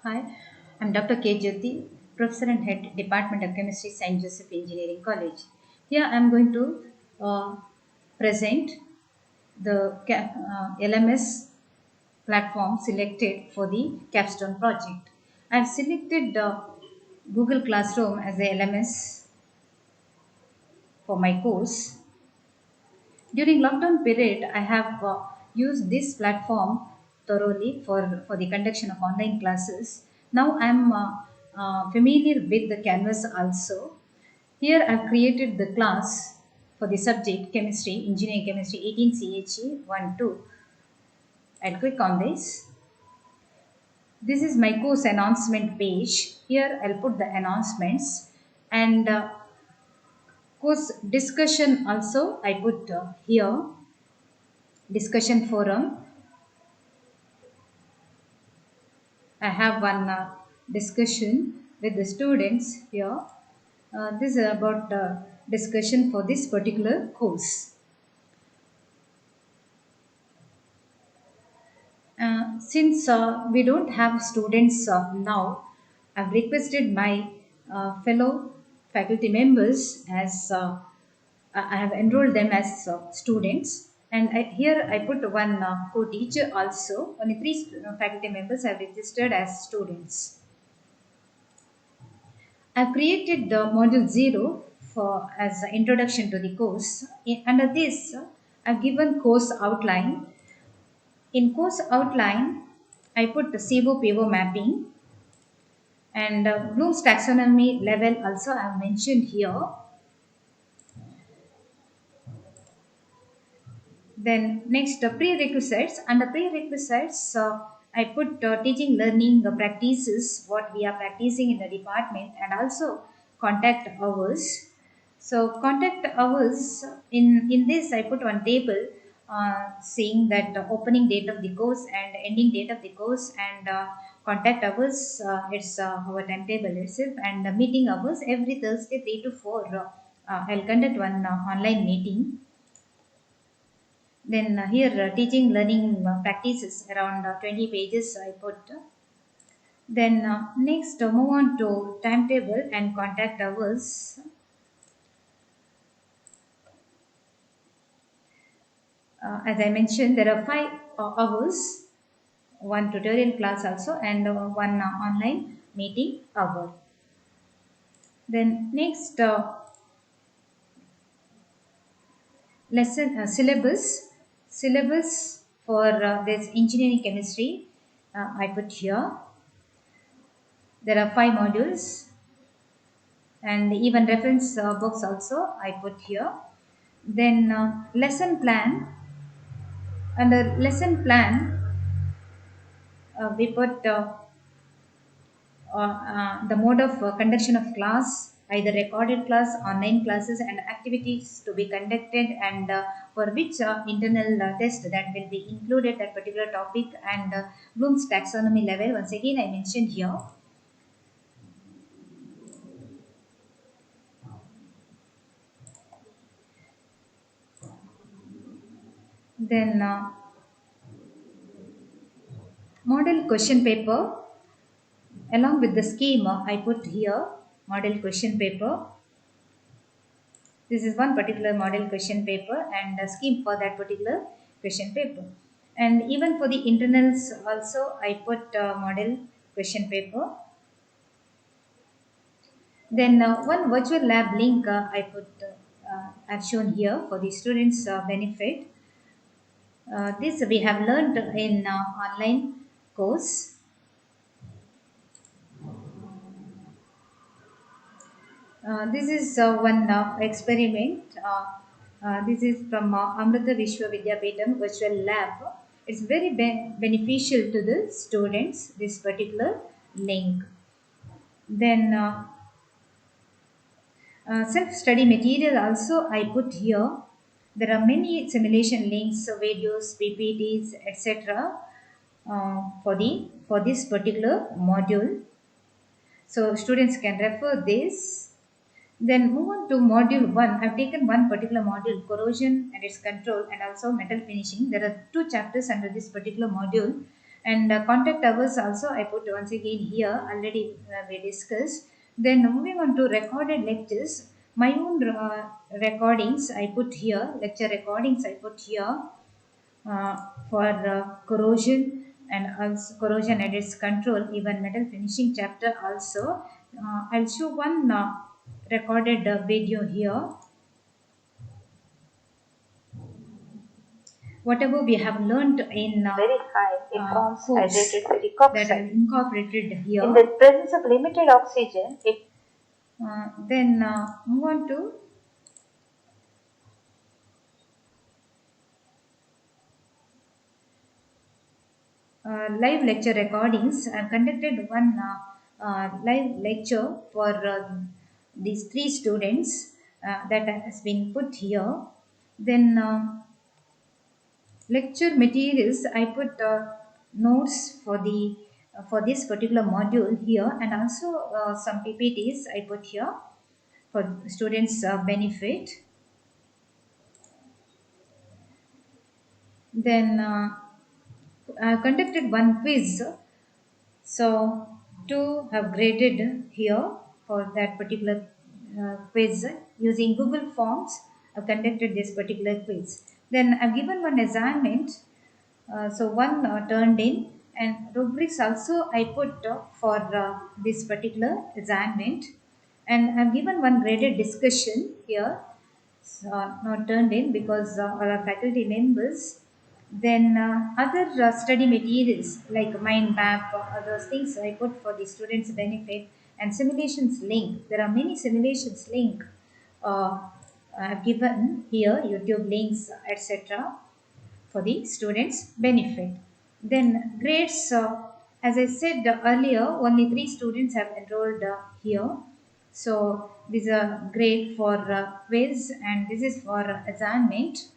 Hi, I'm Dr. K. Jyoti, Professor and Head Department of Chemistry, St. Joseph Engineering College. Here I'm going to present the LMS platform selected for the capstone project. I've selected Google Classroom as the LMS for my course. During lockdown period, I have used this platform thoroughly for the conduction of online classes. Now I'm familiar with the Canvas also. Here I've created the class for the subject chemistry, engineering chemistry 18 CHE 1 2. I'll click on this. This is my course announcement page. Here I'll put the announcements and course discussion also I put here discussion forum. I have one discussion with the students here. This is about discussion for this particular course. Since we don't have students now, I've requested my fellow faculty members as I have enrolled them as students. And here I put one co-teacher also. Only three faculty members have registered as students. I've created the module 0 for as an introduction to the course. Under this, I've given course outline. In course outline, I put the SIBO PIVO mapping and Bloom's taxonomy level also I have mentioned here. Then next prerequisites. Under prerequisites, I put teaching learning practices, what we are practicing in the department, and also contact hours. So contact hours, in this I put one table saying that the opening date of the course and ending date of the course, and contact hours, it's our timetable itself, and meeting hours every Thursday 3 to 4. I'll conduct one online meeting. Then here teaching learning practices around 20 pages I put. Then next move on to timetable and contact hours. As I mentioned, there are 5 hours, one tutorial class also, and one online meeting hour. Then next lesson syllabus for this engineering chemistry I put here. There are 5 modules and even reference books also I put here. Then lesson plan. Under lesson plan, we put the mode of conduction of class, either recorded class, online classes, and activities to be conducted, and for which internal test that will be included that particular topic, and Bloom's taxonomy level. Once again, I mentioned here. Then model question paper along with the schema I put here. Model question paper. This is one particular model question paper and a scheme for that particular question paper. And even for the internals also I put model question paper. Then one virtual lab link I've shown here for the students benefit. This we have learned in online course. This is one experiment. This is from Amrita Vishwa Vidyapeetham Virtual Lab. It's very beneficial to the students, this particular link. Then self-study material also I put here. There are many simulation links, videos, PPTs, etc. For this particular module. So students can refer this. Then move on to module 1. I've taken one particular module, corrosion and its control, and also metal finishing. There are 2 chapters under this particular module, And contact hours also I put once again here, already we discussed. Then moving on to recorded lectures, my own recordings I put here, lecture recordings I put here, uh, for corrosion and also corrosion and its control, even metal finishing chapter also. I'll show one recorded video here. Whatever we have learned in very high, it forms course hydrated ferric that I oxide. incorporated here. In the presence of limited oxygen, it Then move on to live lecture recordings. I've conducted one live lecture for these three students that has been put here. Then lecture materials, I put notes for the for this particular module here, and also some PPTs I put here for students' benefit. Then I conducted one quiz. So, two have graded here for that particular quiz using Google Forms. I've conducted this particular quiz. Then I've given one assignment. So one turned in, and rubrics also I put for this particular assignment. And I've given one graded discussion here, not turned in because our faculty members. Then other study materials like mind map, those things I put for the students' benefit, and simulations link. There are many simulations link given here, YouTube links, etc., for the students' benefit. Then grades, as I said earlier, only three students have enrolled here. So this is a grade for quiz, and this is for assignment.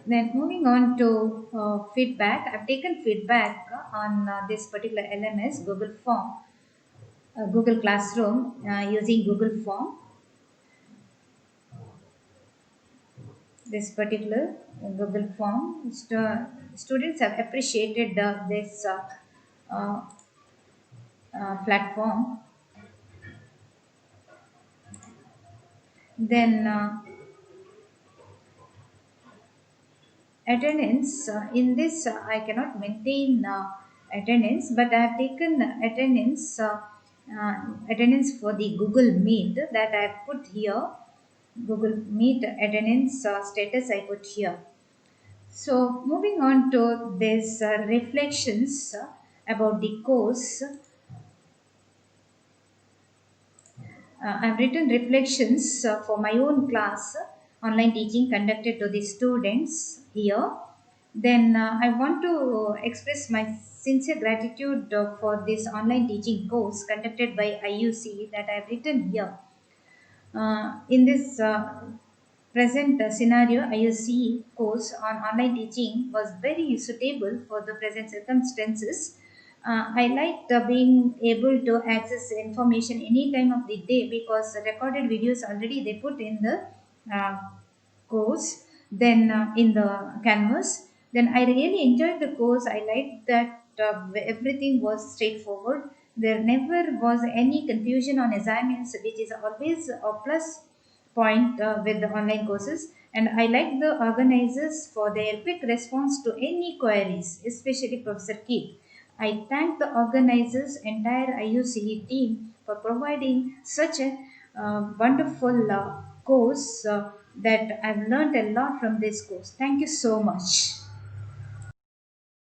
Then moving on to feedback, I've taken feedback on this particular LMS Google Form, Google Classroom using Google Form. This particular Google Form, students have appreciated this uh, platform. Then attendance, in this I cannot maintain attendance, but I have taken attendance for the Google Meet that I have put here. Google Meet attendance status I put here. So moving on to this reflections about the course. I've written reflections for my own class, online teaching conducted to the students here. Then I want to express my sincere gratitude for this online teaching course conducted by IUC that I've written here. In this present scenario, IUC course on online teaching was very suitable for the present circumstances. I liked being able to access information any time of the day because the recorded videos already they put in the uh, course, then in the canvas. Then I really enjoyed the course. I liked that everything was straightforward. There never was any confusion on assignments, which is always a plus point with the online courses. And I like the organizers for their quick response to any queries, especially Professor Keith. I thank the organizers, entire IUCE team for providing such a wonderful course that I've learned a lot from this course. Thank you so much.